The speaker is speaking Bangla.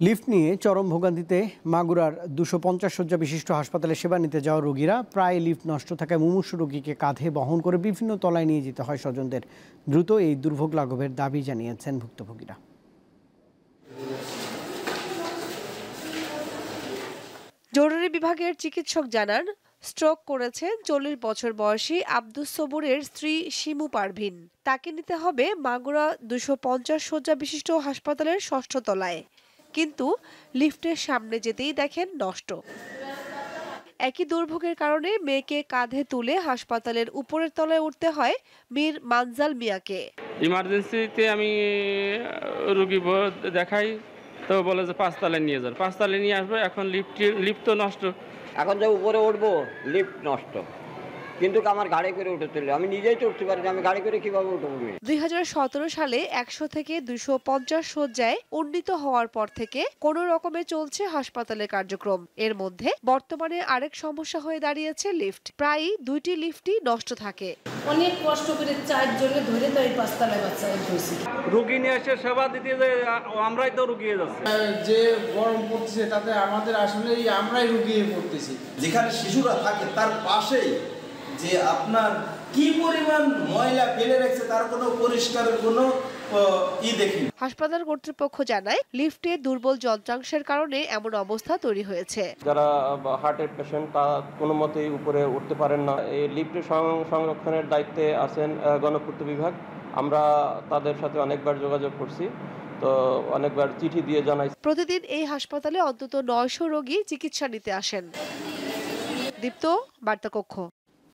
লিফট নিয়ে চরম ভোগান্তিতে মাগুরার 250 শয্যা বিশিষ্ট হাসপাতালে সেবা নিতে যাওয়া রোগীরা প্রায় লিফট নষ্ট থাকায় মুমূর্ষু রোগীকে কাঁধে বহন করে বিভিন্ন তলায় নিয়ে যেতে হয় স্বজনদের। দ্রুত এই দুর্ভোগ লাঘবের দাবি জানিয়েছেন ভুক্তভোগীরা। জরুরি বিভাগের চিকিৎসক জানান, স্ট্রোক করেছেন 40 বছর বয়সী আব্দুস সবুরের স্ত্রী শিমু পারভিন। তাকে নিতে হবে মাগুরা 250 শয্যা বিশিষ্ট হাসপাতালের 6ষ্ঠ তলায়, কিন্তু লিফটের সামনে যেতেই দেখেন নষ্ট। একই দুর্ভোগের কারণে মেয়েকে কাঁধে তুলে হাসপাতালের উপরের তলায় উঠতে হয় মীর মানজাল মিয়াকে। ইমার্জেন্সিতে আমি রোগী দেখাই, তো বলে যে 5 তলায় নিয়ে যান, 5 তলায় নিয়ে আসবো। এখন লিফট তো নষ্ট। এখন যে উপরে উঠবো, লিফট নষ্ট, কিন্তু আমার গাড়ি করে উঠতে হলে আমি নিজেই তো উঠতে পারি না, আমি গাড়ি করে কিভাবে উঠবো? 2017 সালে 100 থেকে 250 শয্যায় উন্নীত হওয়ার পর থেকে কোনো রকমে চলছে হাসপাতালের কার্যক্রম। এর মধ্যে বর্তমানে আরেক সমস্যা হয়ে দাঁড়িয়েছে লিফট। প্রায়ই 2টি লিফটই নষ্ট থাকে। অনেক কষ্ট করে 4 জনে ধরে তো এই 5 তলায় বাচ্চা হয়েছে। রোগী নিয়ে এসে সেবা দিতে যে আমরাই তো রুগিয়ে যাচ্ছি। যে গরম পড়তেছে তাতে আমাদের আসলেই আমরাই রুগিয়ে পড়তেছি। যেখানে শিশুরা থাকে তার পাশেই যে আপনার কি পরিমাণ ময়লা ফেলে রাখছে তার কোনো পরিষ্কারের কোনো দেখি। হাসপাতাল কর্তৃপক্ষ জানায়, লিফটে দুর্বল যন্ত্রাংশের কারণে এমন অবস্থা তৈরি হয়েছে। যারা হার্টের পেশেন্ট তা কোনো মতেই উপরে উঠতে পারেন না। এই লিফটের সংরক্ষণের দায়িত্বে আছেন গণপূর্ত বিভাগ। আমরা তাদের সাথে অনেকবার যোগাযোগ করছি, তো অনেকবার চিঠি দিয়ে জানাই। প্রতিদিন এই হাসপাতালে অন্তত 900 রোগী চিকিৎসা নিতে আসেন। দীপ্ত, বার্তা কক্ষ।